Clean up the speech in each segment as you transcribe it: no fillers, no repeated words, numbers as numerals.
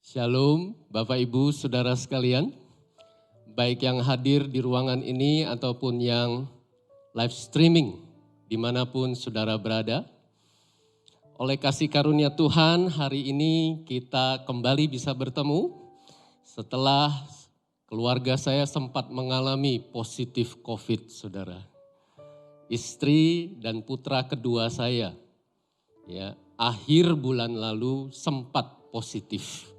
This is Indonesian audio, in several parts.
Shalom Bapak Ibu Saudara sekalian, baik yang hadir di ruangan ini ataupun yang live streaming dimanapun saudara berada. Oleh kasih karunia Tuhan hari ini kita kembali bisa bertemu setelah keluarga saya sempat mengalami positif COVID saudara. Istri dan putra kedua saya akhir bulan lalu sempat positif.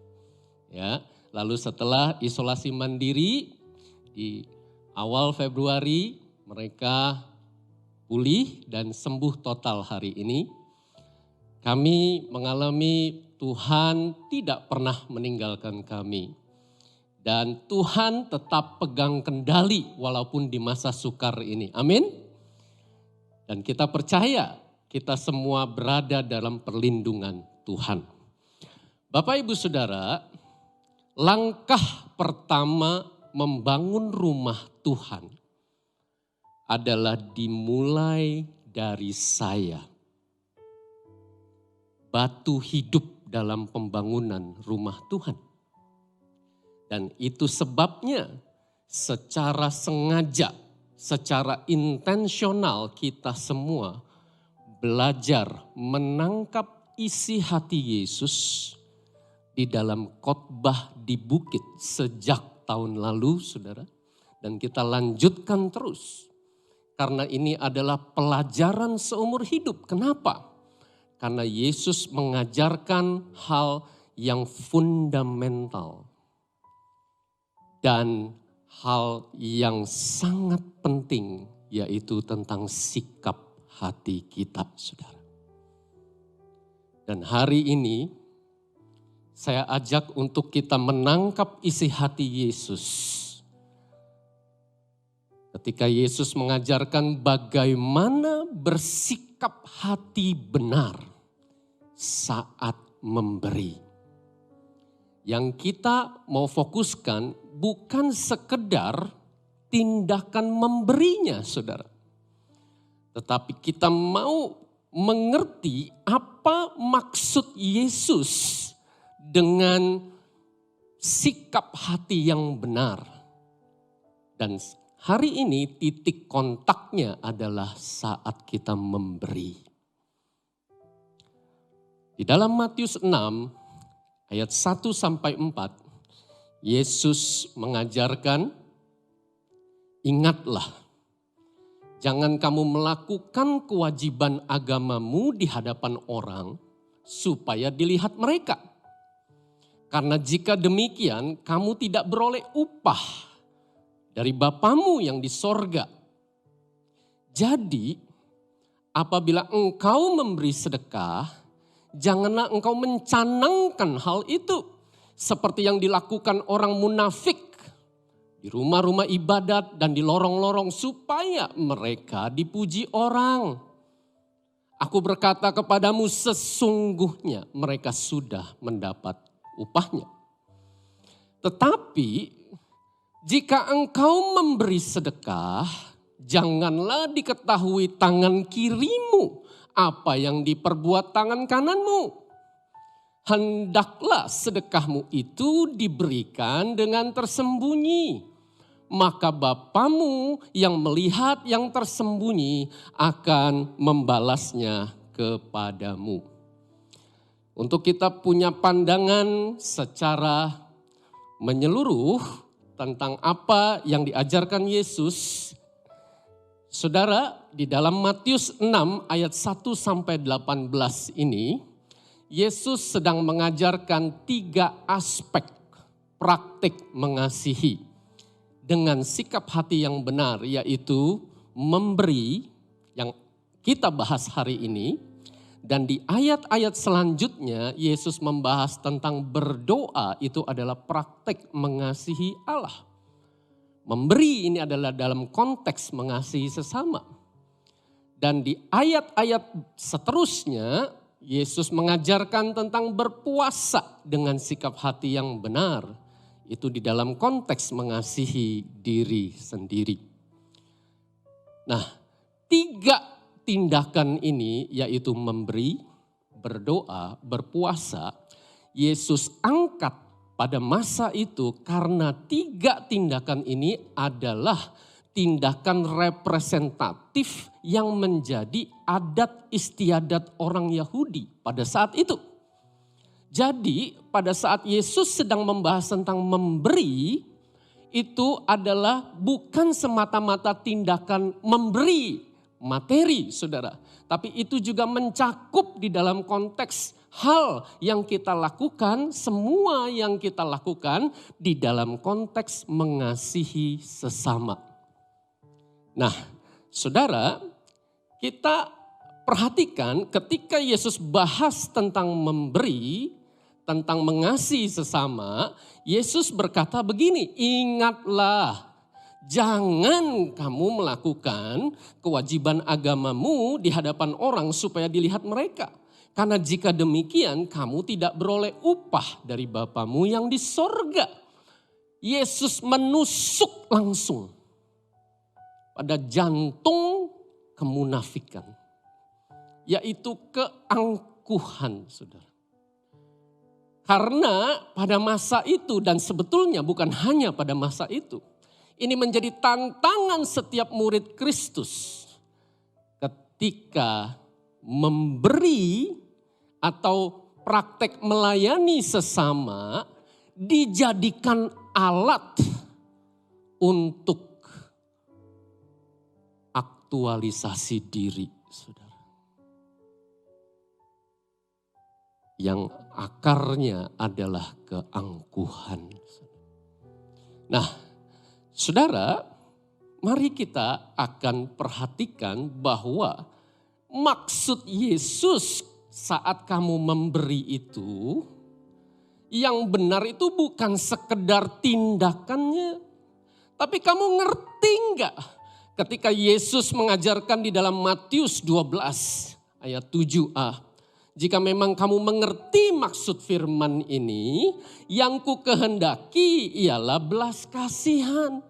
Lalu setelah isolasi mandiri di awal Februari mereka pulih dan sembuh total hari ini. Kami mengalami Tuhan tidak pernah meninggalkan kami. Dan Tuhan tetap pegang kendali walaupun di masa sukar ini. Amin. Dan kita percaya kita semua berada dalam perlindungan Tuhan. Bapak Ibu Saudara, langkah pertama membangun rumah Tuhan adalah dimulai dari saya. Batu hidup dalam pembangunan rumah Tuhan. Dan itu sebabnya secara sengaja, secara intensional kita semua belajar menangkap isi hati Yesus di dalam khotbah di bukit sejak tahun lalu saudara. Dan kita lanjutkan terus. Karena ini adalah pelajaran seumur hidup. Kenapa? Karena Yesus mengajarkan hal yang fundamental. Dan hal yang sangat penting yaitu tentang sikap hati kita saudara. Dan hari ini saya ajak untuk kita menangkap isi hati Yesus. Ketika Yesus mengajarkan bagaimana bersikap hati benar saat memberi. Yang kita mau fokuskan bukan sekedar tindakan memberinya, saudara. Tetapi kita mau mengerti apa maksud Yesus dengan sikap hati yang benar. Dan hari ini titik kontaknya adalah saat kita memberi. Di dalam Matius 6 ayat 1 sampai 4, Yesus mengajarkan, ingatlah, jangan kamu melakukan kewajiban agamamu di hadapan orang supaya dilihat mereka. Karena jika demikian kamu tidak beroleh upah dari Bapamu yang di sorga. Jadi apabila engkau memberi sedekah, janganlah engkau mencanangkan hal itu. Seperti yang dilakukan orang munafik di rumah-rumah ibadat dan di lorong-lorong supaya mereka dipuji orang. Aku berkata kepadamu sesungguhnya mereka sudah mendapat upahnya. Tetapi jika engkau memberi sedekah, janganlah diketahui tangan kirimu apa yang diperbuat tangan kananmu. Hendaklah sedekahmu itu diberikan dengan tersembunyi. Maka Bapamu yang melihat yang tersembunyi akan membalasnya kepadamu. Untuk kita punya pandangan secara menyeluruh tentang apa yang diajarkan Yesus. Saudara, di dalam Matius 6 ayat 1 sampai 18 ini, Yesus sedang mengajarkan 3 aspek praktik mengasihi dengan sikap hati yang benar, yaitu memberi yang kita bahas hari ini. Dan di ayat-ayat selanjutnya Yesus membahas tentang berdoa itu adalah praktek mengasihi Allah. Memberi ini adalah dalam konteks mengasihi sesama. Dan di ayat-ayat seterusnya Yesus mengajarkan tentang berpuasa dengan sikap hati yang benar. Itu di dalam konteks mengasihi diri sendiri. Nah, 3 tindakan ini yaitu memberi, berdoa, berpuasa, Yesus angkat pada masa itu karena 3 tindakan ini adalah tindakan representatif yang menjadi adat istiadat orang Yahudi pada saat itu. Jadi pada saat Yesus sedang membahas tentang memberi, itu adalah bukan semata-mata tindakan memberi materi, saudara. Tapi itu juga mencakup di dalam konteks hal yang kita lakukan, semua yang kita lakukan di dalam konteks mengasihi sesama. Nah, saudara, kita perhatikan ketika Yesus bahas tentang memberi, tentang mengasihi sesama, Yesus berkata begini, ingatlah, jangan kamu melakukan kewajiban agamamu di hadapan orang supaya dilihat mereka. Karena jika demikian kamu tidak beroleh upah dari Bapamu yang di sorga. Yesus menusuk langsung pada jantung kemunafikan, yaitu keangkuhan, saudara. Karena pada masa itu dan sebetulnya bukan hanya pada masa itu. Ini menjadi tantangan setiap murid Kristus ketika memberi atau praktek melayani sesama dijadikan alat untuk aktualisasi diri, saudara. Yang akarnya adalah keangkuhan. Nah, saudara, mari kita akan perhatikan bahwa maksud Yesus saat kamu memberi itu, yang benar itu bukan sekedar tindakannya, tapi kamu ngerti enggak ketika Yesus mengajarkan di dalam Matius 12 ayat 7a. Jika memang kamu mengerti maksud firman ini, yang ku kehendaki ialah belas kasihan.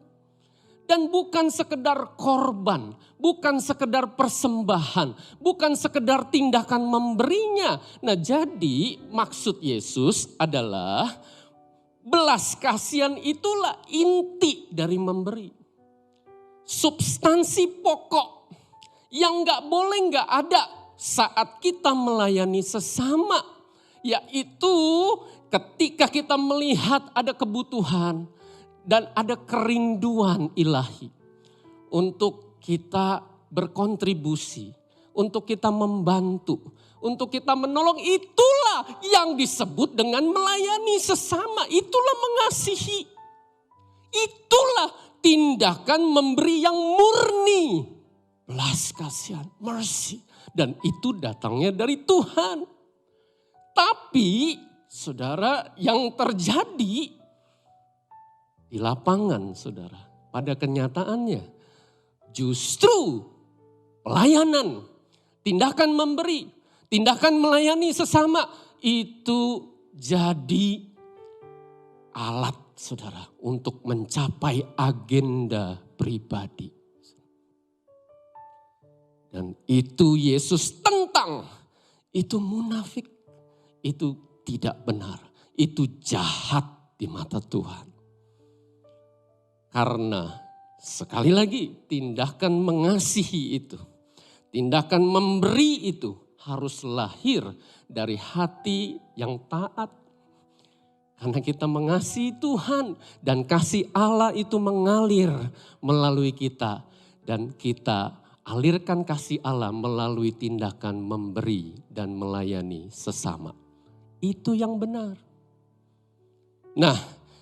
Dan bukan sekedar korban, bukan sekedar persembahan, bukan sekedar tindakan memberinya. Nah, jadi maksud Yesus adalah belas kasihan itulah inti dari memberi. Substansi pokok yang gak boleh gak ada saat kita melayani sesama, yaitu ketika kita melihat ada kebutuhan dan ada kerinduan ilahi untuk kita berkontribusi, untuk kita membantu, untuk kita menolong, itulah yang disebut dengan melayani sesama, itulah mengasihi, itulah tindakan memberi yang murni, belas kasihan, mercy. Dan itu datangnya dari Tuhan. Tapi saudara, yang terjadi di lapangan, saudara, pada kenyataannya justru pelayanan, tindakan memberi, tindakan melayani sesama itu jadi alat, saudara, untuk mencapai agenda pribadi. Dan itu Yesus tentang, itu munafik, itu tidak benar, itu jahat di mata Tuhan. Karena sekali lagi tindakan mengasihi itu, tindakan memberi itu harus lahir dari hati yang taat. Karena kita mengasihi Tuhan dan kasih Allah itu mengalir melalui kita dan kita alirkan kasih Allah melalui tindakan memberi dan melayani sesama. Itu yang benar. Nah,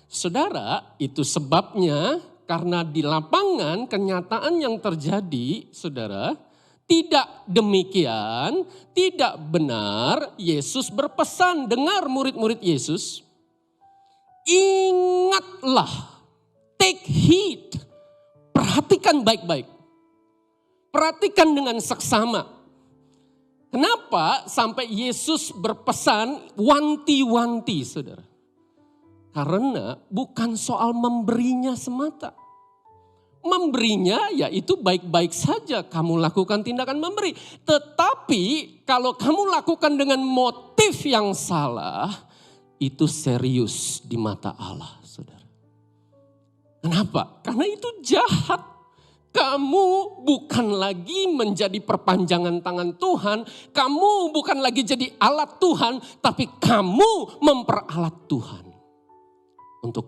saudara, itu sebabnya karena di lapangan kenyataan yang terjadi, saudara, tidak demikian, tidak benar. Yesus berpesan, dengar murid-murid Yesus, ingatlah, take heed, perhatikan baik-baik. Perhatikan dengan seksama. Kenapa sampai Yesus berpesan wanti-wanti, saudara? Karena bukan soal memberinya semata. Memberinya yaitu baik-baik saja kamu lakukan tindakan memberi. Tetapi kalau kamu lakukan dengan motif yang salah, itu serius di mata Allah, saudara. Kenapa? Karena itu jahat. Kamu bukan lagi menjadi perpanjangan tangan Tuhan. Kamu bukan lagi jadi alat Tuhan. Tapi kamu memperalat Tuhan. Untuk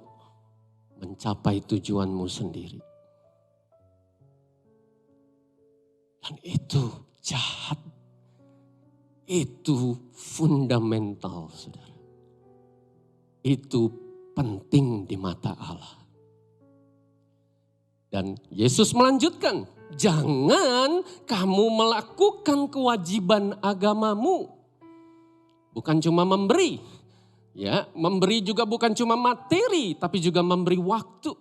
mencapai tujuanmu sendiri. Dan itu jahat. Itu fundamental, saudara. Itu penting di mata Allah. Dan Yesus melanjutkan, jangan kamu melakukan kewajiban agamamu. Bukan cuma memberi. Ya, memberi juga bukan cuma materi, tapi juga memberi waktu,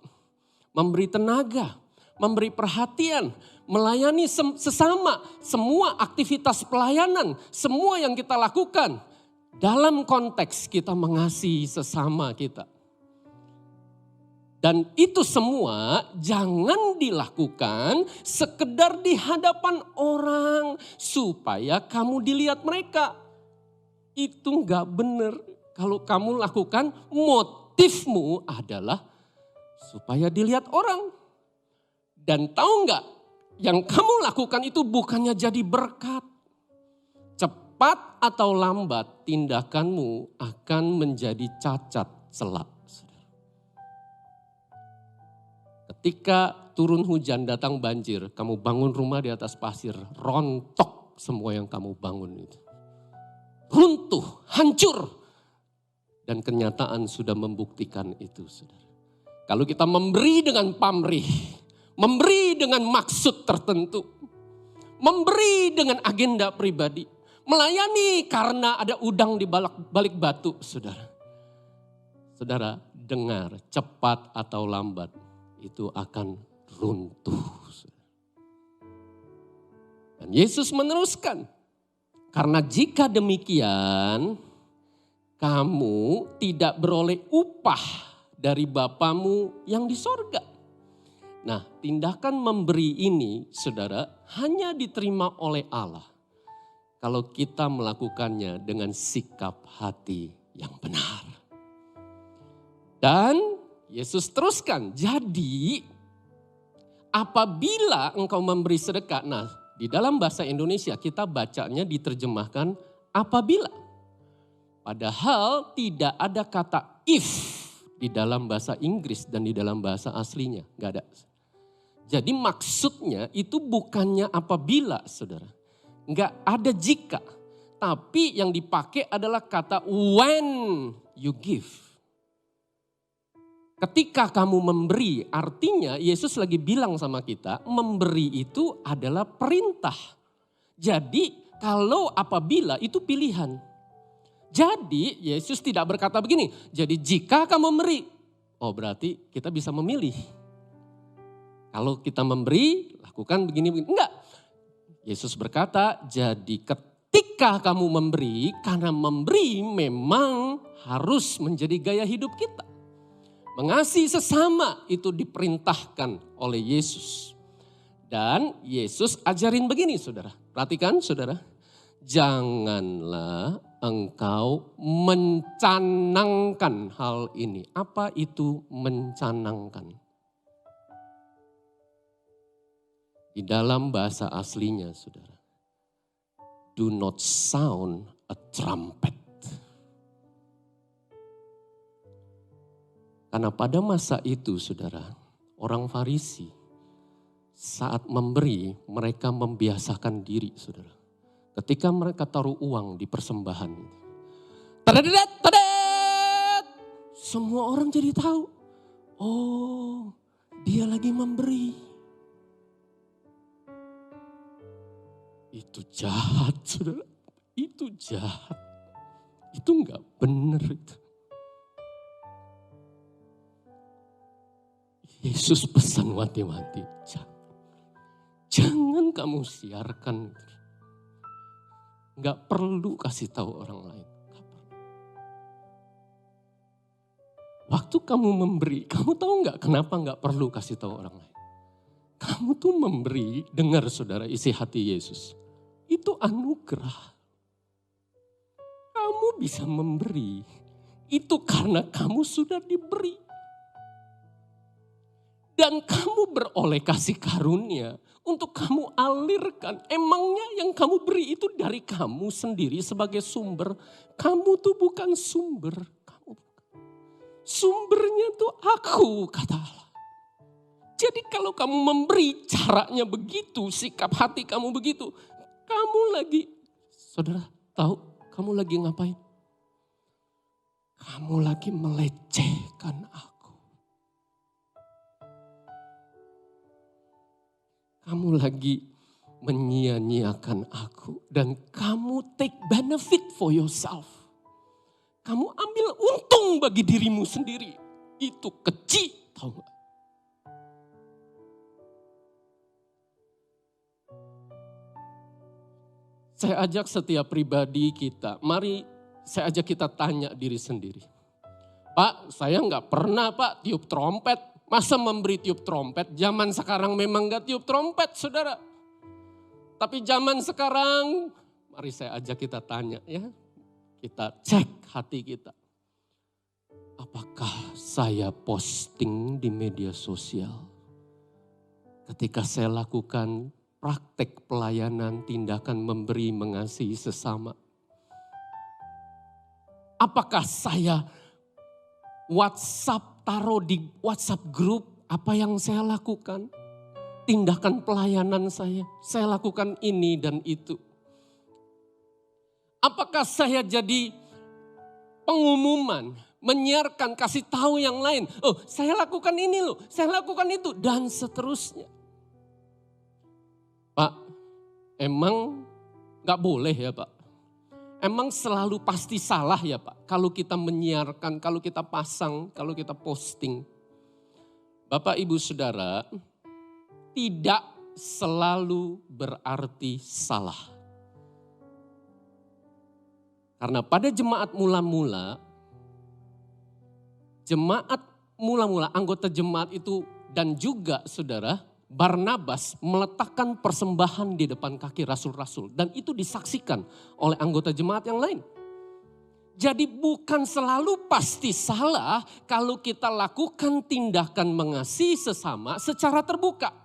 memberi tenaga, memberi perhatian, melayani sesama, semua aktivitas pelayanan, semua yang kita lakukan dalam konteks kita mengasihi sesama kita. Dan itu semua jangan dilakukan sekedar di hadapan orang supaya kamu dilihat mereka. Itu enggak benar. Kalau kamu lakukan motifmu adalah supaya dilihat orang. Dan tahu enggak, yang kamu lakukan itu bukannya jadi berkat. Cepat atau lambat tindakanmu akan menjadi cacat celak. Ketika turun hujan datang banjir, kamu bangun rumah di atas pasir, rontok semua yang kamu bangun itu. Runtuh, hancur. Dan kenyataan sudah membuktikan itu, saudara. Kalau kita memberi dengan pamrih, memberi dengan maksud tertentu, memberi dengan agenda pribadi, melayani karena ada udang di balik batu, saudara. Saudara, dengar, cepat atau lambat itu akan runtuh. Dan Yesus meneruskan, karena jika demikian kamu tidak beroleh upah dari Bapamu yang di sorga. Nah, tindakan memberi ini, saudara, hanya diterima oleh Allah kalau kita melakukannya dengan sikap hati yang benar. Dan Yesus teruskan, jadi apabila engkau memberi sedekah, nah di dalam bahasa Indonesia kita bacanya diterjemahkan apabila. Padahal tidak ada kata if di dalam bahasa Inggris dan di dalam bahasa aslinya, gak ada. Jadi maksudnya itu bukannya apabila, saudara. Gak ada jika, tapi yang dipakai adalah kata when you give. Ketika kamu memberi, artinya Yesus lagi bilang sama kita, memberi itu adalah perintah. Jadi kalau apabila itu pilihan. Jadi Yesus tidak berkata begini, jadi jika kamu memberi, oh berarti kita bisa memilih. Kalau kita memberi, lakukan begini. Enggak. Yesus berkata, jadi ketika kamu memberi, karena memberi memang harus menjadi gaya hidup kita. Mengasihi sesama itu diperintahkan oleh Yesus. Dan Yesus ajarin begini, saudara. Perhatikan, saudara. Janganlah engkau mencanangkan hal ini. Apa itu mencanangkan? Di dalam bahasa aslinya, saudara. Do not sound a trumpet. Karena pada masa itu, saudara, orang Farisi saat memberi, mereka membiasakan diri, saudara. Ketika mereka taruh uang di persembahan, tadat, tadat, semua orang jadi tahu, oh dia lagi memberi. Itu jahat, saudara. Itu jahat. Itu enggak benar itu. Yesus pesan wanti-wanti, jangan kamu siarkan. Gak perlu kasih tahu orang lain. Waktu kamu memberi, kamu tahu gak kenapa gak perlu kasih tahu orang lain? Kamu tuh memberi, dengar saudara, isi hati Yesus. Itu anugerah. Kamu bisa memberi Itu karena kamu sudah diberi. Dan kamu beroleh kasih karunia untuk kamu alirkan. Emangnya yang kamu beri itu dari kamu sendiri sebagai sumber. Kamu tuh bukan sumber. Sumbernya tuh aku, kata Allah. Jadi kalau kamu memberi caranya begitu, sikap hati kamu begitu. Kamu lagi, saudara tahu kamu lagi ngapain? Kamu lagi melecehkan aku. Kamu lagi menyia-nyiakan aku. Dan kamu take benefit for yourself. Kamu ambil untung bagi dirimu sendiri. Itu keji, tahu gak? Saya ajak setiap pribadi kita, mari saya ajak kita tanya diri sendiri. Pak, saya gak pernah Pak tiup trompet. Masa memberi tiup trompet? Zaman sekarang memang gak tiup trompet, saudara. Tapi zaman sekarang, mari saya ajak kita tanya ya. Kita cek hati kita. Apakah saya posting di media sosial? Ketika saya lakukan praktek pelayanan, tindakan memberi, mengasihi sesama. Apakah saya WhatsApp, taruh di WhatsApp grup apa yang saya lakukan. Tindakan pelayanan saya lakukan ini dan itu. Apakah saya jadi pengumuman, menyiarkan, kasih tahu yang lain. Oh, saya lakukan ini loh, saya lakukan itu dan seterusnya. Pak, emang gak boleh ya Pak? Emang selalu pasti salah ya Pak? Kalau kita menyiarkan, kalau kita pasang, kalau kita posting. Bapak Ibu Saudara, tidak selalu berarti salah. Karena pada jemaat mula-mula, anggota jemaat itu dan juga saudara, Barnabas meletakkan persembahan di depan kaki rasul-rasul. Dan itu disaksikan oleh anggota jemaat yang lain. Jadi bukan selalu pasti salah kalau kita lakukan tindakan mengasihi sesama secara terbuka.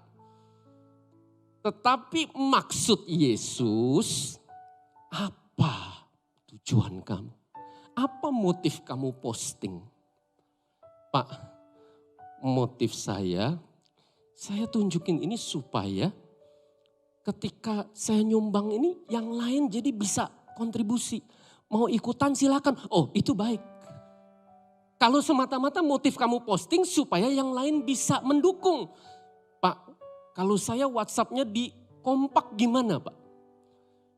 Tetapi maksud Yesus, apa tujuan kamu? Apa motif kamu posting? Pak, motif saya tunjukin ini supaya ketika saya nyumbang ini yang lain jadi bisa kontribusi. Mau ikutan silakan. Oh, itu baik. Kalau semata-mata motif kamu posting supaya yang lain bisa mendukung. Pak, kalau saya WhatsApp-nya di kompak gimana Pak?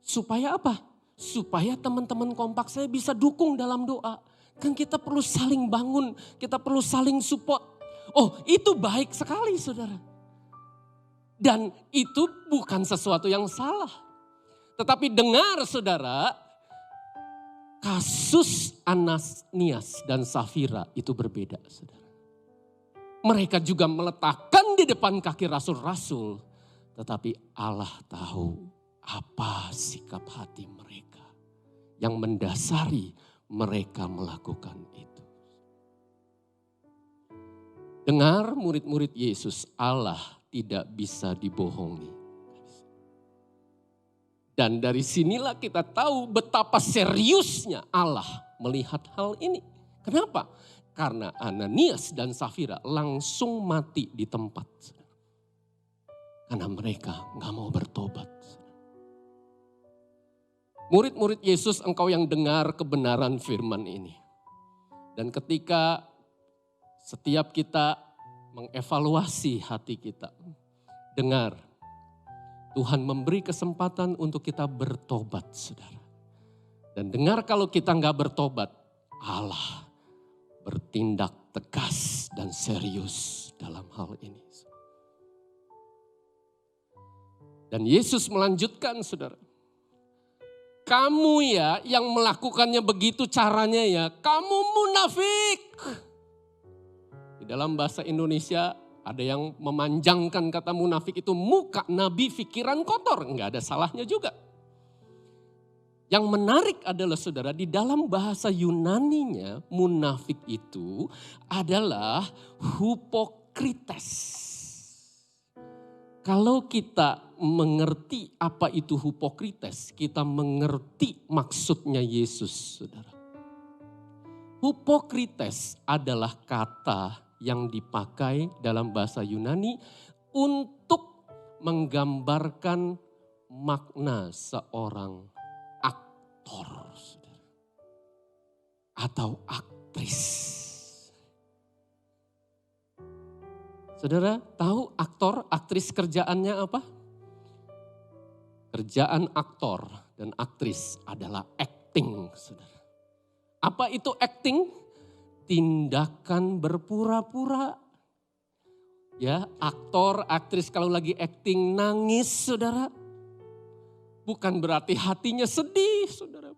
Supaya apa? Supaya teman-teman kompak saya bisa dukung dalam doa. Kan kita perlu saling bangun, kita perlu saling support. Oh, itu baik sekali saudara. Dan itu bukan sesuatu yang salah. Tetapi dengar saudara, kasus Ananias dan Safira itu berbeda saudara. Mereka juga meletakkan di depan kaki rasul-rasul. Tetapi Allah tahu apa sikap hati mereka yang mendasari mereka melakukan itu. Dengar murid-murid Yesus, Allah tidak bisa dibohongi. Dan dari sinilah kita tahu betapa seriusnya Allah melihat hal ini. Kenapa? Karena Ananias dan Safira langsung mati di tempat. Karena mereka gak mau bertobat. Murid-murid Yesus, engkau yang dengar kebenaran firman ini. Dan ketika setiap kita mengevaluasi hati kita. Dengar, Tuhan memberi kesempatan untuk kita bertobat, saudara. Dan dengar kalau kita nggak bertobat, Allah bertindak tegas dan serius dalam hal ini. Dan Yesus melanjutkan, saudara. Kamu ya yang melakukannya begitu caranya ya, kamu munafik. Di dalam bahasa Indonesia ada yang memanjangkan kata munafik itu muka nabi pikiran kotor. Enggak ada salahnya juga. Yang menarik adalah saudara, di dalam bahasa Yunaninya munafik itu adalah hypocrites. Kalau kita mengerti apa itu hypocrites, kita mengerti maksudnya Yesus, saudara. Hypocrites adalah kata yang dipakai dalam bahasa Yunani untuk menggambarkan makna seorang aktor, saudara, atau aktris. Saudara tahu aktor, aktris kerjaannya apa? Kerjaan aktor dan aktris adalah acting, saudara. Apa itu acting? Tindakan berpura-pura. Ya, aktor, aktris kalau lagi acting nangis, saudara. Bukan berarti hatinya sedih, saudara.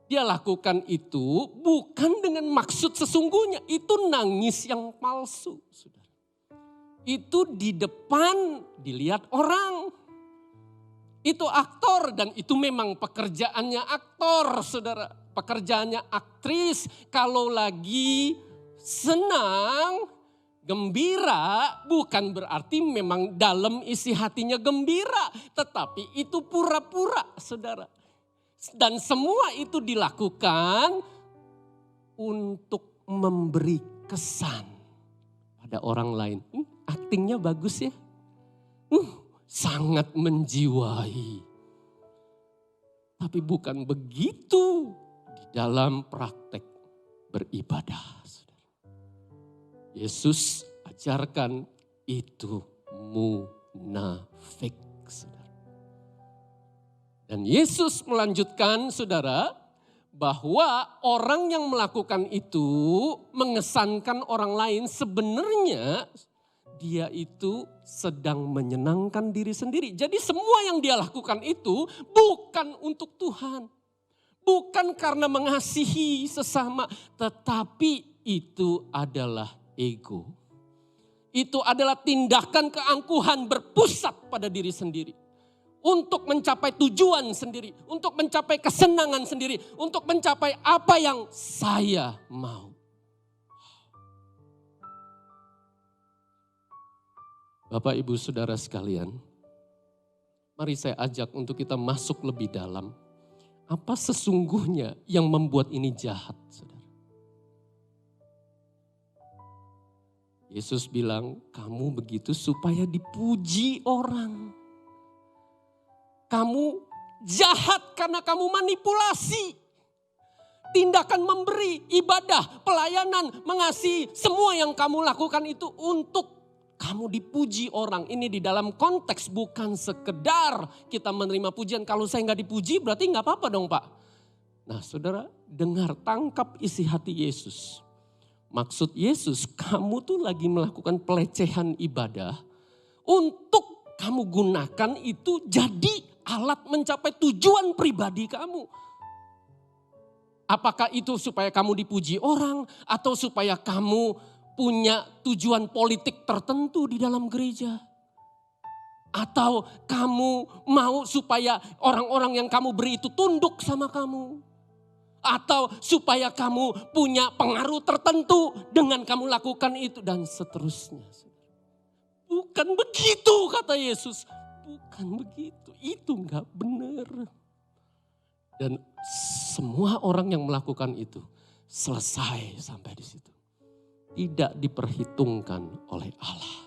Dia lakukan itu bukan dengan maksud sesungguhnya. Itu nangis yang palsu, saudara. Itu di depan dilihat orang. Itu aktor dan itu memang pekerjaannya aktor, saudara. Pekerjaannya aktris. Kalau lagi senang, gembira, bukan berarti memang dalam isi hatinya gembira. Tetapi itu pura-pura, saudara. Dan semua itu dilakukan untuk memberi kesan pada orang lain. Aktingnya bagus ya. Sangat menjiwai. Tapi bukan begitu di dalam praktek beribadah. Yesus ajarkan itu munafik. Dan Yesus melanjutkan, saudara, bahwa orang yang melakukan itu mengesankan orang lain, sebenarnya dia itu sedang menyenangkan diri sendiri. Jadi semua yang dia lakukan itu bukan untuk Tuhan. Bukan karena mengasihi sesama, tetapi itu adalah ego. Itu adalah tindakan keangkuhan berpusat pada diri sendiri. Untuk mencapai tujuan sendiri, untuk mencapai kesenangan sendiri, untuk mencapai apa yang saya mau. Bapak, Ibu, Saudara sekalian, mari saya ajak untuk kita masuk lebih dalam. Apa sesungguhnya yang membuat ini jahat, saudara? Yesus bilang, kamu begitu supaya dipuji orang. Kamu jahat karena kamu manipulasi. Tindakan memberi, ibadah, pelayanan, mengasihi. Semua yang kamu lakukan itu untuk kamu dipuji orang. Ini di dalam konteks bukan sekedar kita menerima pujian. Kalau saya nggak dipuji berarti nggak apa-apa dong Pak. Nah saudara, dengar, tangkap isi hati Yesus. Maksud Yesus, kamu tuh lagi melakukan pelecehan ibadah. Untuk kamu gunakan itu jadi alat mencapai tujuan pribadi kamu. Apakah itu supaya kamu dipuji orang atau supaya kamu punya tujuan politik tertentu di dalam gereja? Atau kamu mau supaya orang-orang yang kamu beri itu tunduk sama kamu? Atau supaya kamu punya pengaruh tertentu dengan kamu lakukan itu dan seterusnya. Bukan begitu kata Yesus. Bukan begitu, itu enggak benar. Dan semua orang yang melakukan itu selesai sampai di situ. Tidak diperhitungkan oleh Allah.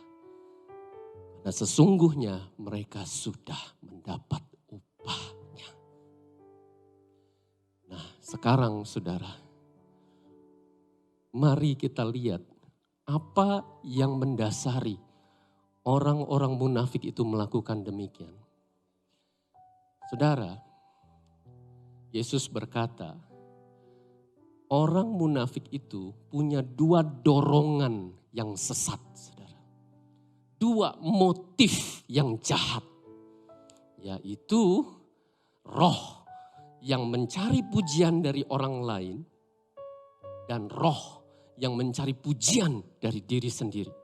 Karena sesungguhnya mereka sudah mendapat upahnya. Nah sekarang saudara, mari kita lihat apa yang mendasari orang-orang munafik itu melakukan demikian. Saudara, Yesus berkata, orang munafik itu punya dua dorongan yang sesat, saudara. Dua motif yang jahat, yaitu roh yang mencari pujian dari orang lain dan roh yang mencari pujian dari diri sendiri.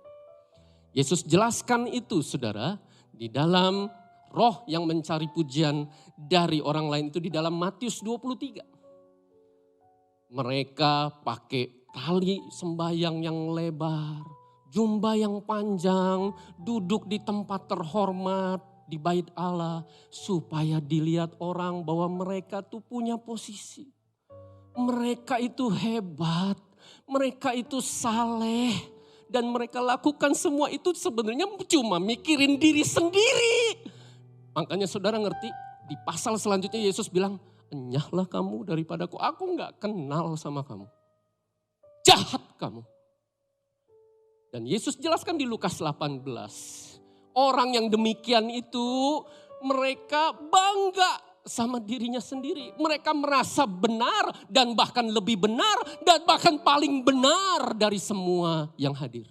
Yesus jelaskan itu saudara di dalam roh yang mencari pujian dari orang lain itu di dalam Matius 23. Mereka pakai tali sembahyang yang lebar, jubah yang panjang, duduk di tempat terhormat di bait Allah supaya dilihat orang bahwa mereka tuh punya posisi. Mereka itu hebat, mereka itu saleh, dan mereka lakukan semua itu sebenarnya cuma mikirin diri sendiri. Makanya saudara ngerti, di pasal selanjutnya Yesus bilang, enyahlah kamu daripadaku, aku gak kenal sama kamu. Jahat kamu. Dan Yesus jelaskan di Lukas 18, orang yang demikian itu mereka bangga sama dirinya sendiri. Mereka merasa benar dan bahkan lebih benar dan bahkan paling benar dari semua yang hadir.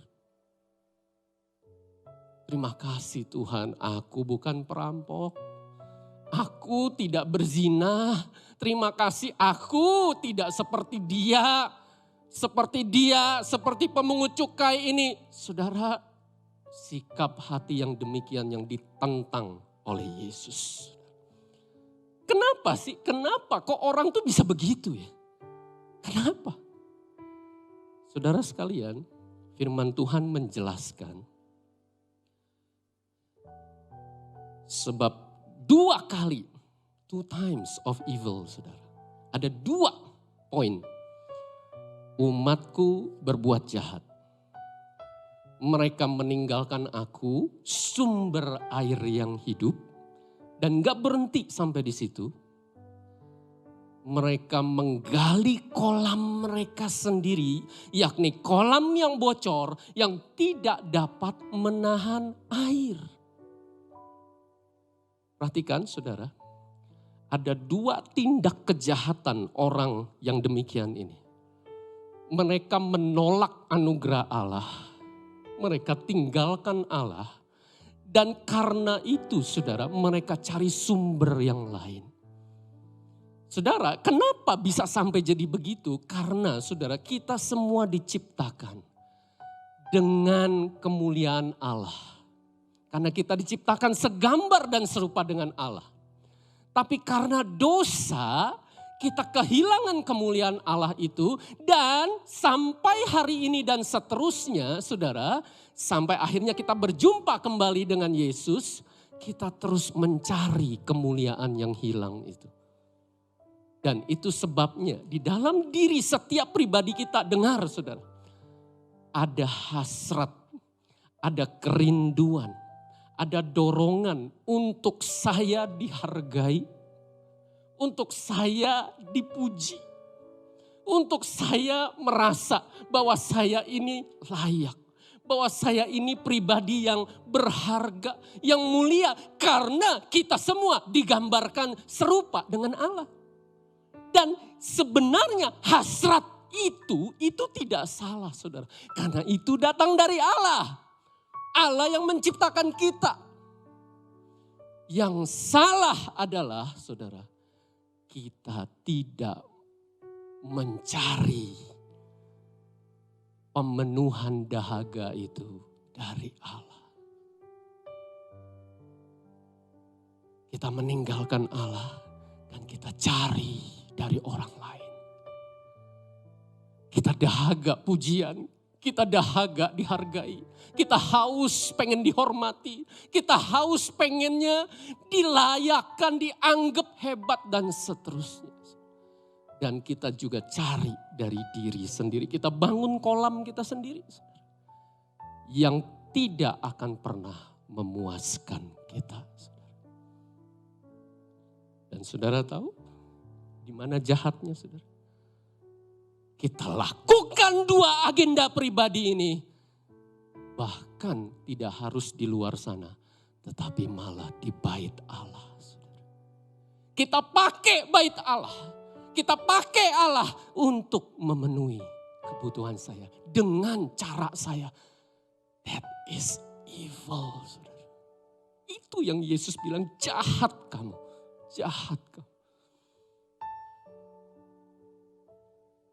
Terima kasih Tuhan, aku bukan perampok. Aku tidak berzina. Terima kasih, aku tidak seperti dia. Seperti pemungut cukai ini. Saudara, sikap hati yang demikian yang ditentang oleh Yesus. Kenapa sih? Kenapa kok orang tuh bisa begitu ya? Kenapa? Saudara sekalian, firman Tuhan menjelaskan. Sebab 2 kali, 2 times of evil, saudara. Ada 2 poin. Umatku berbuat jahat. Mereka meninggalkan aku, sumber air yang hidup. Dan gak berhenti sampai di situ. Mereka menggali kolam mereka sendiri, yakni kolam yang bocor yang tidak dapat menahan air. Perhatikan saudara, ada 2 tindak kejahatan orang yang demikian ini. Mereka menolak anugerah Allah, mereka tinggalkan Allah. Dan karena itu saudara, mereka cari sumber yang lain. Saudara, kenapa bisa sampai jadi begitu? Karena saudara, kita semua diciptakan dengan kemuliaan Allah. Karena kita diciptakan segambar dan serupa dengan Allah. Tapi karena dosa, kita kehilangan kemuliaan Allah itu. Dan sampai hari ini dan seterusnya saudara, sampai akhirnya kita berjumpa kembali dengan Yesus, kita terus mencari kemuliaan yang hilang itu. Dan itu sebabnya di dalam diri setiap pribadi kita, dengar saudara, ada hasrat, ada kerinduan, ada dorongan untuk saya dihargai, untuk saya dipuji, untuk saya merasa bahwa saya ini layak. Bahwa saya ini pribadi yang berharga, yang mulia. Karena kita semua digambarkan serupa dengan Allah. Dan sebenarnya hasrat itu tidak salah saudara. Karena itu datang dari Allah. Allah yang menciptakan kita. Yang salah adalah saudara, kita tidak mencari pemenuhan dahaga itu dari Allah. Kita meninggalkan Allah dan kita cari dari orang lain. Kita dahaga pujian, kita dahaga dihargai. Kita haus pengen dihormati, kita haus pengennya dilayakkan, dianggap hebat dan seterusnya. Dan kita juga cari dari diri sendiri. Kita bangun kolam kita sendiri. Yang tidak akan pernah memuaskan kita. Dan saudara tahu di mana jahatnya saudara? Kita lakukan 2 agenda pribadi ini. Bahkan tidak harus di luar sana. Tetapi malah di bait Allah. Saudara. Kita pakai bait Allah. Kita pakai Allah untuk memenuhi kebutuhan saya. Dengan cara saya. That is evil. Saudara. Itu yang Yesus bilang, jahat kamu. Jahat kamu.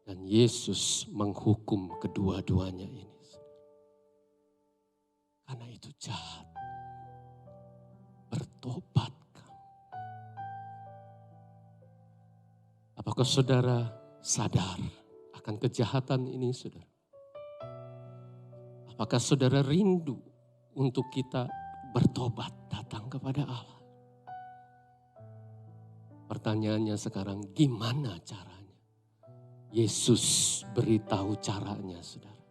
Dan Yesus menghukum kedua-duanya ini. Karena itu jahat. bertobat. Apakah saudara sadar akan kejahatan ini, saudara? Apakah saudara rindu untuk kita bertobat datang kepada Allah? Pertanyaannya sekarang, gimana caranya? Yesus beritahu caranya, saudara.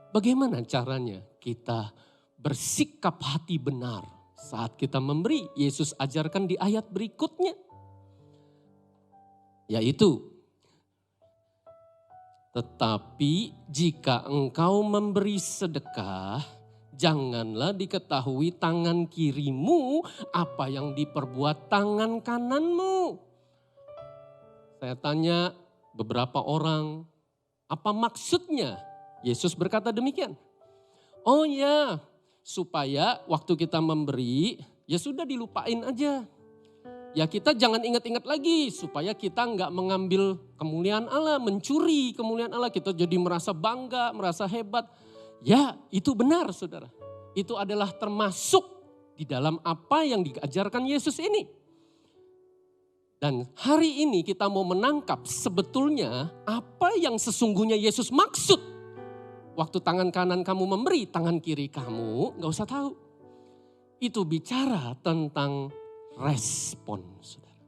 Bagaimana caranya kita bersikap hati benar saat kita memberi? Yesus ajarkan di ayat berikutnya. Yaitu, tetapi jika engkau memberi sedekah, janganlah diketahui tangan kirimu apa yang diperbuat tangan kananmu. Saya tanya beberapa orang, apa maksudnya Yesus berkata demikian? Oh ya, supaya waktu kita memberi, ya sudah dilupain aja. Ya kita jangan ingat-ingat lagi supaya kita nggak mengambil kemuliaan Allah, mencuri kemuliaan Allah. Kita jadi merasa bangga, merasa hebat. Ya itu benar saudara. Itu adalah termasuk di dalam apa yang diajarkan Yesus ini. Dan hari ini kita mau menangkap sebetulnya apa yang sesungguhnya Yesus maksud. Waktu tangan kanan kamu memberi, tangan kiri kamu nggak usah tahu. Itu bicara tentang respon, saudara.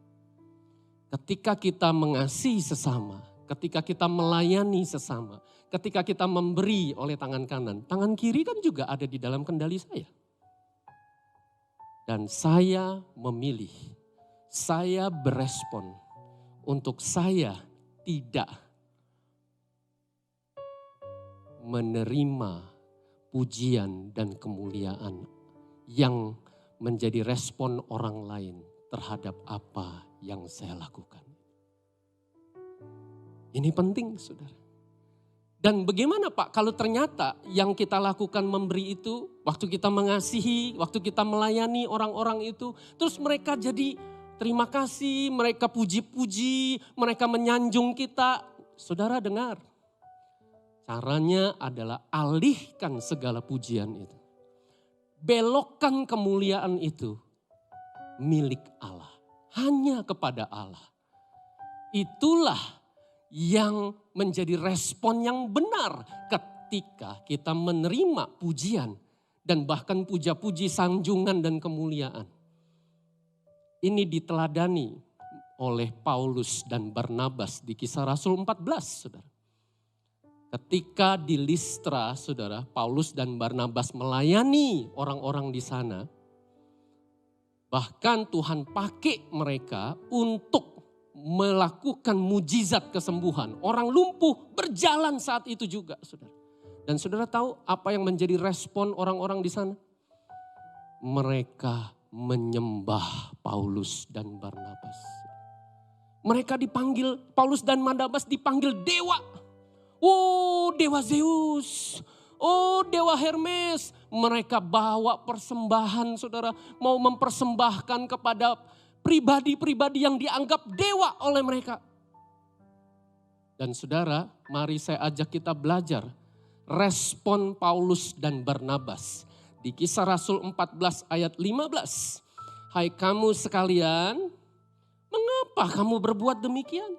Ketika kita mengasihi sesama, ketika kita melayani sesama, ketika kita memberi oleh tangan kanan, tangan kiri kan juga ada di dalam kendali saya. Dan saya memilih, saya berespon untuk saya tidak menerima pujian dan kemuliaan yang menjadi respon orang lain terhadap apa yang saya lakukan. Ini penting saudara. Dan bagaimana Pak kalau ternyata yang kita lakukan memberi itu, waktu kita mengasihi, waktu kita melayani orang-orang itu, terus mereka jadi terima kasih, mereka puji-puji, mereka menyanjung kita. Saudara dengar, caranya adalah alihkan segala pujian itu. Belokkan kemuliaan itu milik Allah. Hanya kepada Allah. Itulah yang menjadi respon yang benar ketika kita menerima pujian. Dan bahkan puja-puji, sanjungan dan kemuliaan. Ini diteladani oleh Paulus dan Barnabas di Kisah Rasul 14 saudara. Ketika di Listra, saudara, Paulus dan Barnabas melayani orang-orang di sana. Bahkan Tuhan pakai mereka untuk melakukan mujizat kesembuhan. Orang lumpuh berjalan saat itu juga, saudara. Dan saudara tahu apa yang menjadi respon orang-orang di sana? Mereka menyembah Paulus dan Barnabas. Mereka dipanggil, Paulus dan Barnabas dipanggil dewa. Oh dewa Zeus, oh dewa Hermes. Mereka bawa persembahan saudara. Mau mempersembahkan kepada pribadi-pribadi yang dianggap dewa oleh mereka. Dan saudara, mari saya ajak kita belajar respon Paulus dan Barnabas. Di Kisah Rasul 14 ayat 15. Hai kamu sekalian, mengapa kamu berbuat demikian?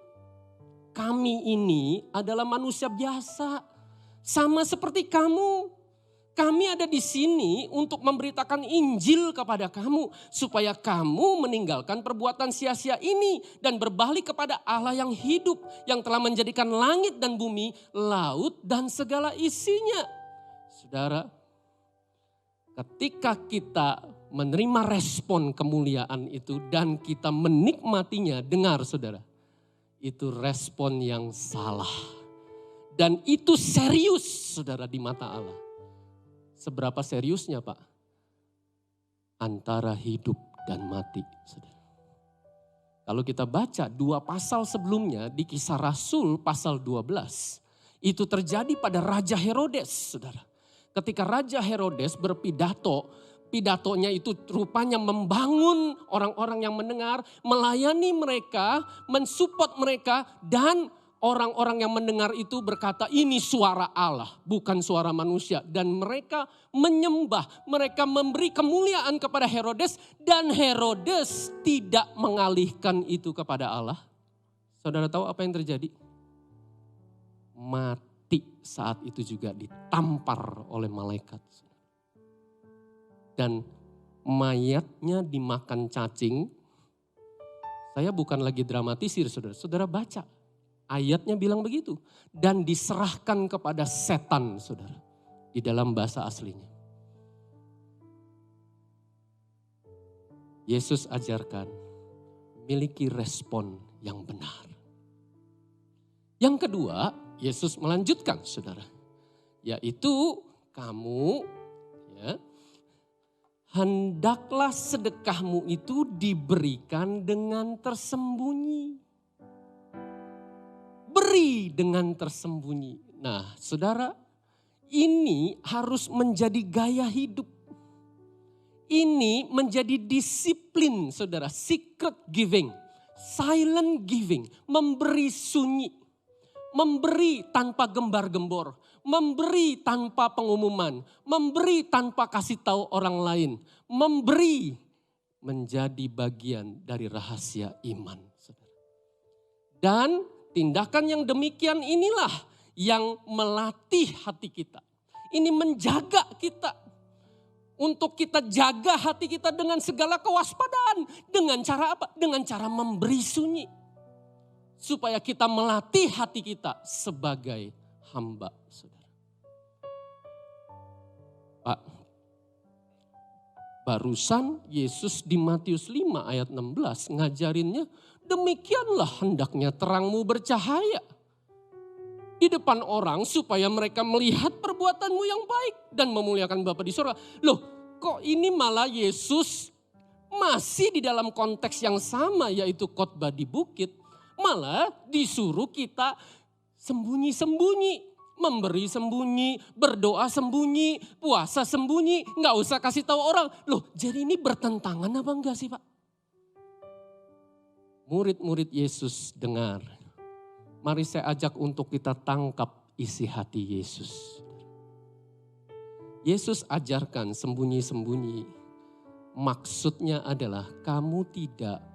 Kami ini adalah manusia biasa, sama seperti kamu. Kami ada di sini untuk memberitakan Injil kepada kamu, supaya kamu meninggalkan perbuatan sia-sia ini dan berbalik kepada Allah yang hidup, yang telah menjadikan langit dan bumi, laut dan segala isinya. Saudara, ketika kita menerima respon kemuliaan itu dan kita menikmatinya, dengar saudara. Itu respon yang salah. Dan itu serius saudara di mata Allah. Seberapa seriusnya Pak? Antara hidup dan mati saudara. Kalau kita baca 2 pasal sebelumnya di Kisah Rasul pasal 12. Itu terjadi pada Raja Herodes saudara. Ketika Raja Herodes berpidato, pidatonya itu rupanya membangun orang-orang yang mendengar, melayani mereka, mensupport mereka, dan Orang-orang yang mendengar itu berkata, ini suara Allah, bukan suara manusia. Dan mereka menyembah, mereka memberi kemuliaan kepada Herodes. Dan Herodes tidak mengalihkan itu kepada Allah. Saudara tahu apa yang terjadi? Mati saat itu juga ditampar oleh malaikat. Dan mayatnya dimakan cacing. Saya bukan lagi dramatisir, saudara. Saudara baca. Ayatnya bilang begitu. Dan diserahkan kepada setan, saudara. Di dalam bahasa aslinya. Yesus ajarkan, miliki respon yang benar. Yang kedua, Yesus melanjutkan, saudara. Yaitu kamu, ya, hendaklah sedekahmu itu diberikan dengan tersembunyi. Beri dengan tersembunyi. Nah, saudara, ini harus menjadi gaya hidup. Ini menjadi disiplin, saudara. Secret giving, silent giving, memberi sunyi, memberi tanpa gembar-gembor, memberi tanpa pengumuman, memberi tanpa kasih tahu orang lain, memberi menjadi bagian dari rahasia iman, saudara. Dan tindakan yang demikian inilah yang melatih hati kita. Ini menjaga kita. Untuk kita jaga hati kita dengan segala kewaspadaan. Dengan cara apa? Dengan cara memberi sunyi. Supaya kita melatih hati kita sebagai hamba, saudara. Pak, barusan Yesus di Matius 5 ayat 16 ngajarinnya, demikianlah hendaknya terangmu bercahaya di depan orang supaya mereka melihat perbuatanmu yang baik dan memuliakan Bapa di surga. Loh, kok ini malah Yesus masih di dalam konteks yang sama, yaitu khotbah di bukit, malah disuruh kita sembunyi-sembunyi, memberi sembunyi, berdoa sembunyi, puasa sembunyi, nggak usah kasih tahu orang. Loh, jadi ini bertentangan apa enggak sih, Pak? Murid-murid Yesus dengar. Mari saya ajak untuk kita tangkap isi hati Yesus. Yesus ajarkan sembunyi-sembunyi. Maksudnya adalah kamu tidak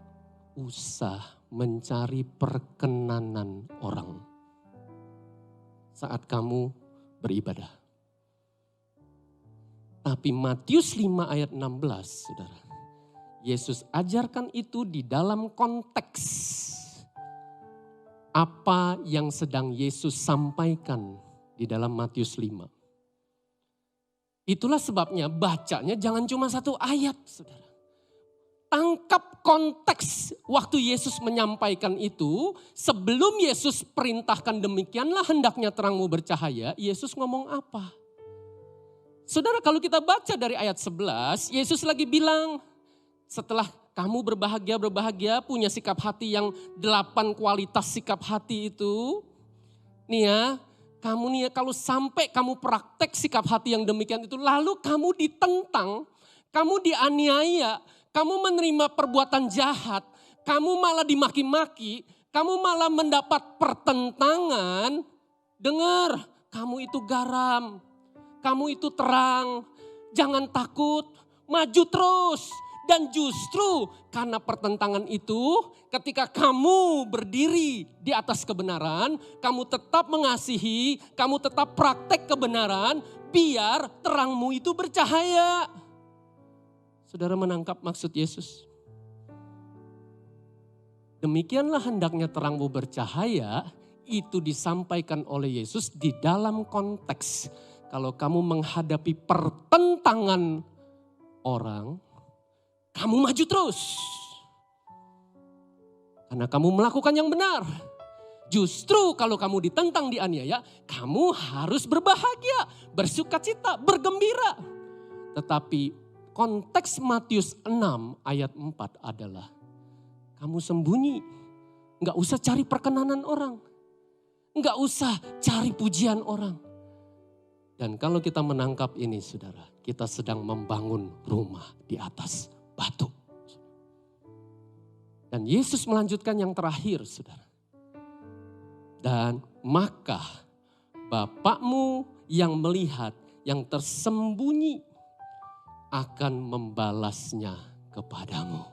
usah mencari perkenanan orang saat kamu beribadah. Tapi Matius 5 ayat 16, saudara. Yesus ajarkan itu di dalam konteks apa yang sedang Yesus sampaikan di dalam Matius 5. Itulah sebabnya bacanya jangan cuma satu ayat, saudara. Tangkap konteks waktu Yesus menyampaikan itu. Sebelum Yesus perintahkan demikianlah hendaknya terangmu bercahaya, Yesus ngomong apa? Saudara, kalau kita baca dari ayat 11, Yesus lagi bilang, setelah kamu berbahagia, punya sikap hati yang 8 kualitas sikap hati itu. Nih ya, kamu nih ya, kalau sampai kamu praktek sikap hati yang demikian itu, lalu kamu ditentang, kamu dianiaya, kamu menerima perbuatan jahat, kamu malah dimaki-maki, kamu malah mendapat pertentangan. Dengar, kamu itu garam, kamu itu terang, jangan takut, maju terus. Dan justru karena pertentangan itu, ketika kamu berdiri di atas kebenaran, kamu tetap mengasihi, kamu tetap praktek kebenaran, biar terangmu itu bercahaya. Saudara menangkap maksud Yesus? Demikianlah hendaknya terangmu bercahaya, itu disampaikan oleh Yesus di dalam konteks. Kalau kamu menghadapi pertentangan orang, kamu maju terus. Karena kamu melakukan yang benar. Justru kalau kamu ditentang, dianiaya, kamu harus berbahagia, bersukacita, bergembira. Tetapi konteks Matius 6 ayat 4 adalah kamu sembunyi. Enggak usah cari perkenanan orang. Enggak usah cari pujian orang. Dan kalau kita menangkap ini, saudara, kita sedang membangun rumah di atas batu. Dan Yesus melanjutkan yang terakhir, saudara. Dan maka Bapakmu yang melihat yang tersembunyi akan membalasnya kepadamu.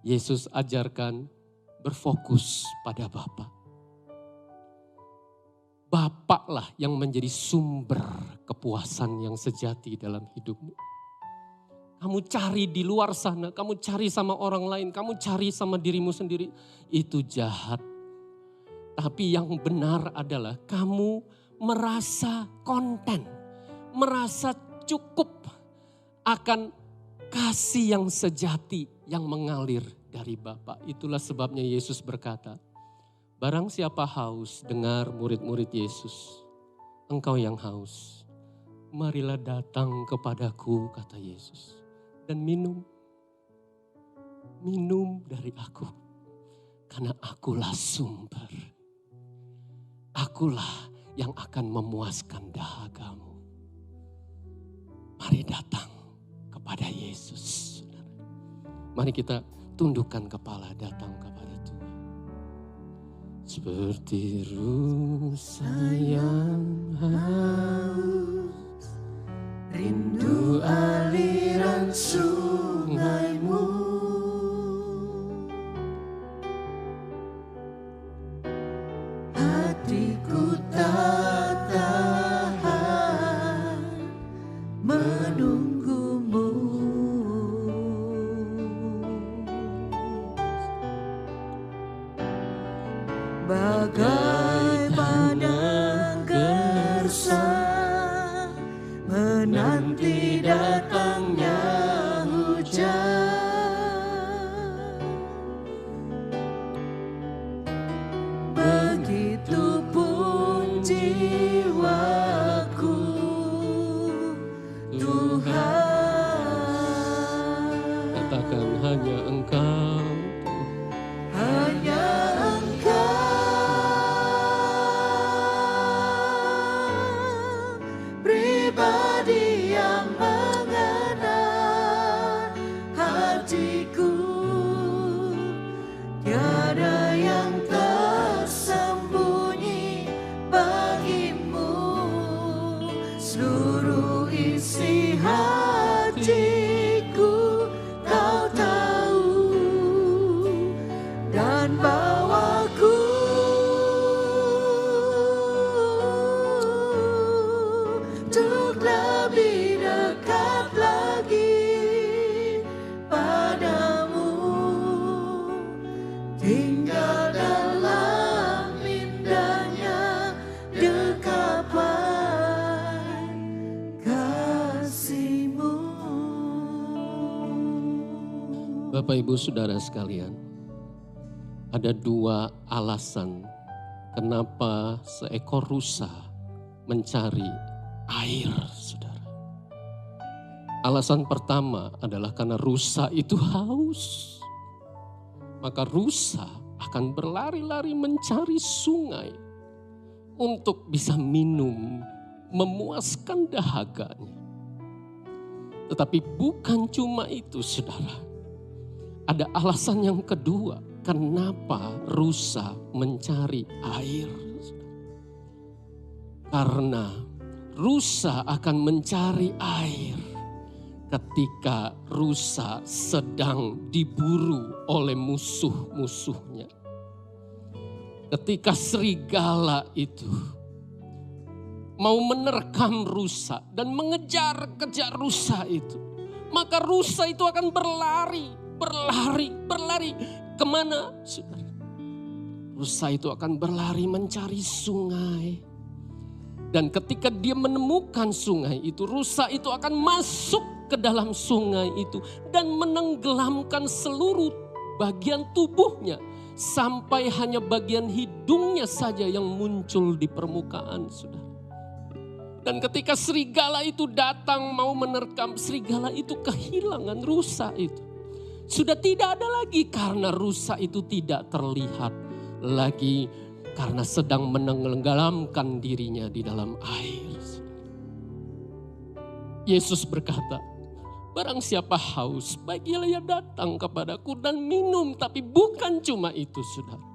Yesus ajarkan berfokus pada Bapa. Bapaklah yang menjadi sumber kepuasan yang sejati dalam hidupmu. Kamu cari di luar sana, kamu cari sama orang lain, kamu cari sama dirimu sendiri. Itu jahat. Tapi yang benar adalah kamu merasa konten, merasa cukup akan kasih yang sejati yang mengalir dari Bapa. Itulah sebabnya Yesus berkata, barang siapa haus, dengar murid-murid Yesus. Engkau yang haus, marilah datang kepadaku, kata Yesus. Dan minum dari aku. Karena akulah sumber. Akulah yang akan memuaskan dahagamu. Mari datang kepada Yesus. Mari kita tundukkan kepala, datang kepada Tuhan. Seperti rusa yang haus, rindu aliran sungaimu. Hatiku tak tahan menunggumu. Bagai padang gersang menanti datangnya hujan. Begitupun jiwaku, Tuhan. Katakan hanya Engkau, hanya pribadi yang mengenal hatiku. Tiada yang tersembunyi bagimu. Seluruh isi hatiku Kau tahu. Dan bawaku untuk lebih dekat lagi padamu, tinggal dalam indahnya dekapan kasih-Mu. Bapak Ibu Saudara sekalian, ada dua alasan kenapa seekor rusa mencari air, saudara. Alasan pertama adalah karena rusa itu haus. Maka rusa akan berlari-lari mencari sungai untuk bisa minum, memuaskan dahaganya. Tetapi bukan cuma itu, saudara. Ada alasan yang kedua, kenapa rusa mencari air. Karena rusa akan mencari air ketika rusa sedang diburu oleh musuh-musuhnya. Ketika serigala itu mau menerkam rusa dan mengejar-kejar rusa itu, maka rusa itu akan berlari. Kemana? Saudara? Rusa itu akan berlari mencari sungai. Dan ketika dia menemukan sungai itu, rusa itu akan masuk ke dalam sungai itu dan menenggelamkan seluruh bagian tubuhnya sampai hanya bagian hidungnya saja yang muncul di permukaan, saudara. Dan ketika serigala itu datang mau menerkam, serigala itu kehilangan rusa itu. Sudah tidak ada lagi karena rusa itu tidak terlihat lagi karena sedang menenggelamkan dirinya di dalam air. Yesus berkata, barang siapa haus, baiklah ia datang kepadaku dan minum. Tapi bukan cuma itu, saudara.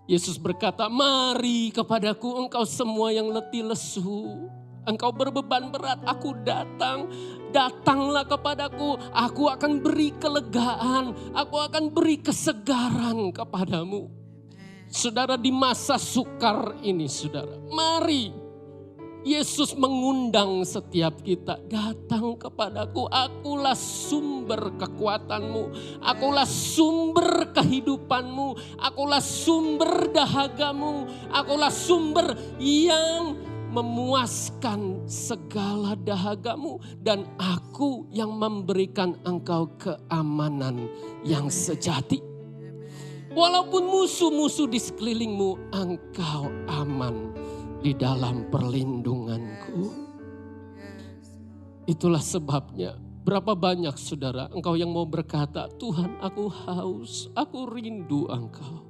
Yesus berkata, mari kepadaku engkau semua yang letih lesu. Engkau berbeban berat, aku datang. Datanglah kepadaku, aku akan beri kelegaan. Aku akan beri kesegaran kepadamu. Saudara, di masa sukar ini saudara, mari. Yesus mengundang setiap kita, datang kepadaku, akulah sumber kekuatanmu, akulah sumber kehidupanmu, akulah sumber dahagamu, akulah sumber yang memuaskan segala dahagamu, dan aku yang memberikan engkau keamanan yang sejati. Walaupun musuh-musuh di sekelilingmu, engkau aman di dalam perlindunganku. Itulah sebabnya berapa banyak saudara engkau yang mau berkata, Tuhan aku haus, aku rindu engkau.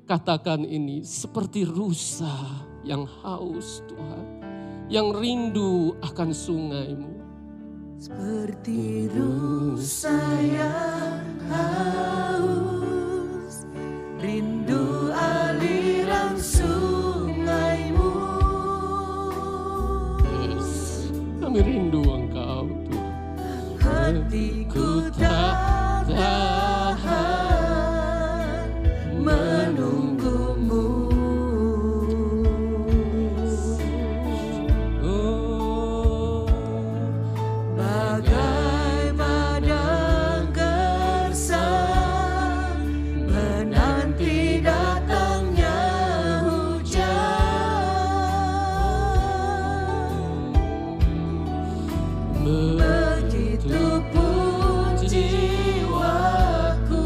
Katakan ini seperti rusa yang haus Tuhan, yang rindu akan sungaimu. Seperti rusa yang haus, rindu aliran sungaimu. Kami rindu engkau Tuhan. Hatiku tak tahan menunggumu. Bagai padang gersang menanti datangnya begitupun jiwaku,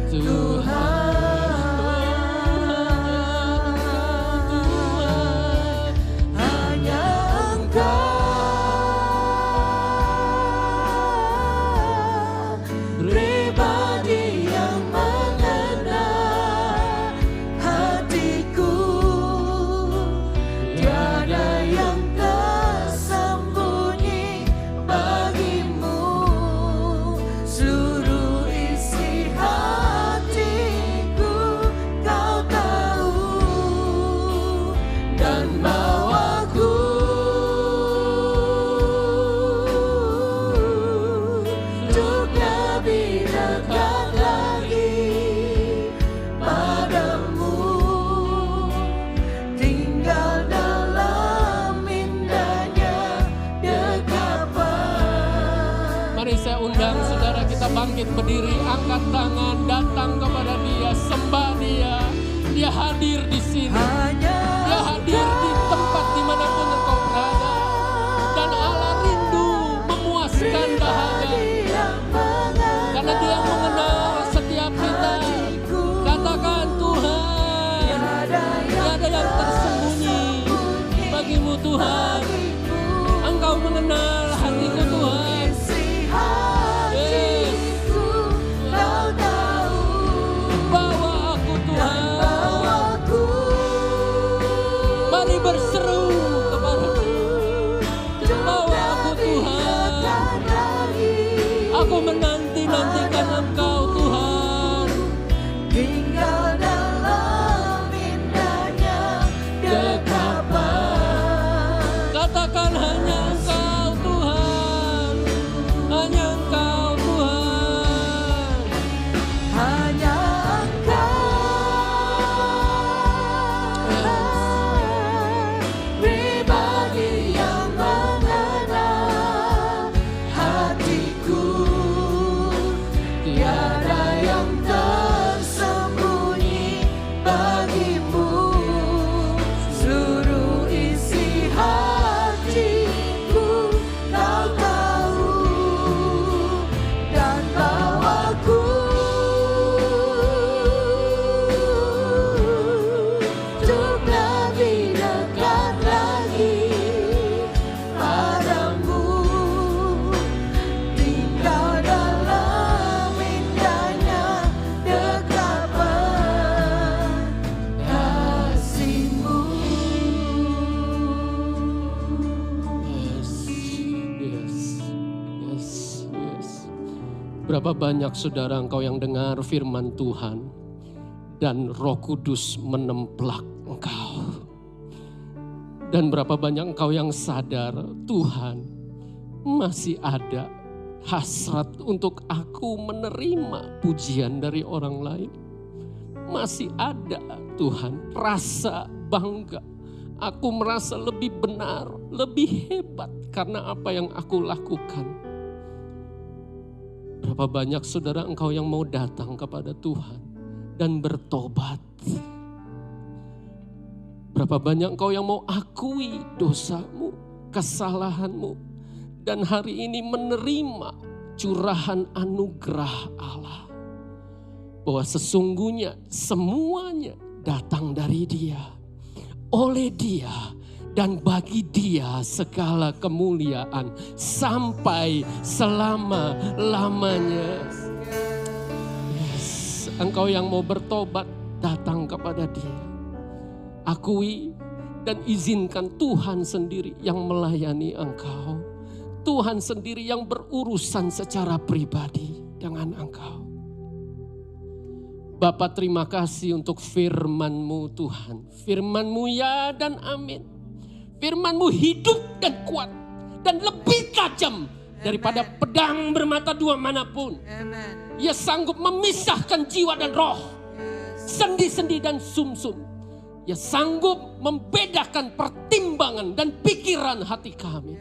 Tuhan, hanya Engkau pribadi yang mengenal hatiku, tiada yang tersembunyi bagimu. Seluruh isi hatiku kau tahu, dan bawaku untuk lebih dekat lagi padamu, tinggal dalam indahnya dekapan. Mari saya undang saudara kita bangkit berdiri, angkat tangan, datang kepada Dia, sembah Dia. Dia hadir di sini. Hanya Dia hadir di tempat dimanapun engkau berada. Dan Allah rindu memuaskan dahaga. yang mengenal Karena Dia mengenal setiap kita. hatiku, Katakan Tuhan, tiada tiada yang tersembunyi bagimu Tuhan. bagimu. Engkau mengenal hatiku Tuhan. Isi hatiku kau tahu, Bawa aku Tuhan. bawaku Mari berseru kepadamu. untuk Bawa aku lebih Tuhan. dekat lagi. Aku menanti-nantikan Engkau Tuhan. Tinggal dalam indahnya dekapan. Katakan hanya Engkau Tuhan. Hanya Engkau Tuhan. Hanya Engkau pribadi yang mengenal hatiku, tiada yang tersembunyi bagimu. Seluruh isi hatiku kau tahu, dan bawaku untuk lebih dekat lagi padamu, tinggal dalam indahnya dekapan kasih-Mu. Yes. Berapa banyak saudara engkau yang dengar firman Tuhan. dan Roh Kudus menemplak engkau. Dan berapa banyak engkau yang sadar, Tuhan masih ada hasrat untuk aku menerima pujian dari orang lain. Masih ada Tuhan rasa bangga. Aku merasa lebih benar, lebih hebat karena apa yang aku lakukan. Berapa banyak saudara engkau yang mau datang kepada Tuhan dan bertobat. Berapa banyak engkau yang mau akui dosamu, kesalahanmu. Dan hari ini menerima curahan anugerah Allah. Bahwa sesungguhnya semuanya datang dari Dia. Oleh Dia dan bagi Dia segala kemuliaan sampai selama-lamanya. Yes. Engkau yang mau bertobat, datang kepada Dia. Akui dan izinkan Tuhan sendiri yang melayani engkau. Tuhan sendiri yang berurusan secara pribadi dengan engkau. Bapa, terima kasih untuk firman-Mu Tuhan. Firman-Mu ya dan amin. Firman-Mu hidup dan kuat dan lebih tajam daripada pedang bermata dua manapun. Ia sanggup memisahkan jiwa dan roh, sendi-sendi dan sumsum. Ia sanggup membedakan pertimbangan dan pikiran hati kami.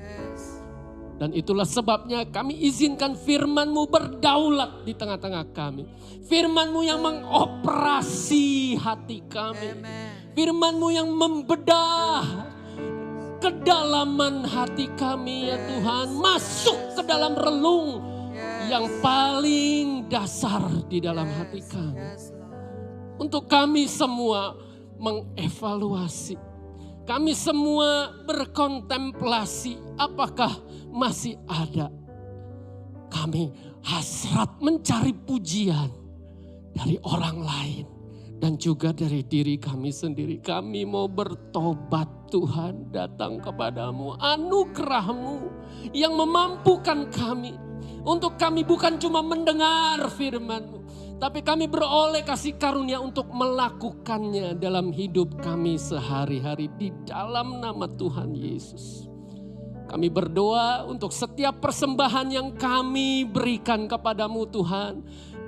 Dan itulah sebabnya kami izinkan firman-Mu berdaulat di tengah-tengah kami. Firman-Mu yang mengoperasi hati kami. Firman-Mu yang membedah kedalaman hati kami ya Tuhan. Masuk ke dalam relung yang paling dasar di dalam hati kami. Untuk kami semua mengevaluasi. Kami semua berkontemplasi apakah masih ada. Kami hasrat mencari pujian dari orang lain dan juga dari diri kami sendiri. Kami mau bertobat Tuhan, datang kepadamu. Anugerah-Mu yang memampukan kami. Untuk kami bukan cuma mendengar firman-Mu, tapi kami beroleh kasih karunia untuk melakukannya dalam hidup kami sehari-hari di dalam nama Tuhan Yesus. Kami berdoa untuk setiap persembahan yang kami berikan kepadamu Tuhan.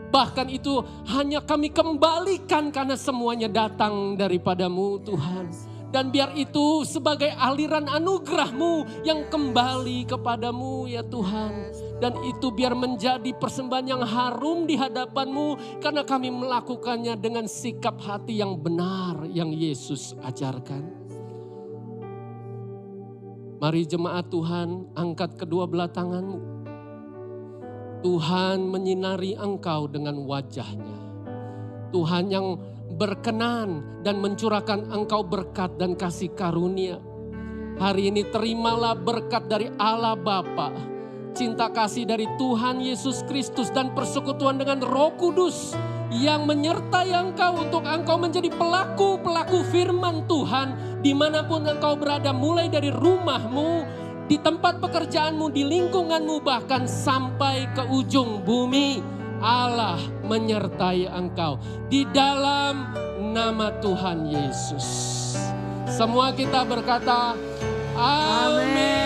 Bahkan itu hanya kami kembalikan karena semuanya datang daripadamu Tuhan. Dan biar itu sebagai aliran anugerah-Mu yang kembali kepadamu ya Tuhan. Dan itu biar menjadi persembahan yang harum di hadapan-Mu. Karena kami melakukannya dengan sikap hati yang benar yang Yesus ajarkan. Mari jemaat Tuhan, angkat kedua belah tangan-Mu. Tuhan menyinari engkau dengan wajah-Nya. Tuhan yang berkenan dan mencurahkan engkau berkat dan kasih karunia. Hari ini terimalah berkat dari Allah Bapa, cinta kasih dari Tuhan Yesus Kristus dan persekutuan dengan Roh Kudus yang menyertai engkau untuk engkau menjadi pelaku-pelaku firman Tuhan dimanapun engkau berada, mulai dari rumahmu, di tempat pekerjaanmu, di lingkunganmu, bahkan sampai ke ujung bumi. Allah menyertai engkau di dalam nama Tuhan Yesus. Semua kita berkata amin.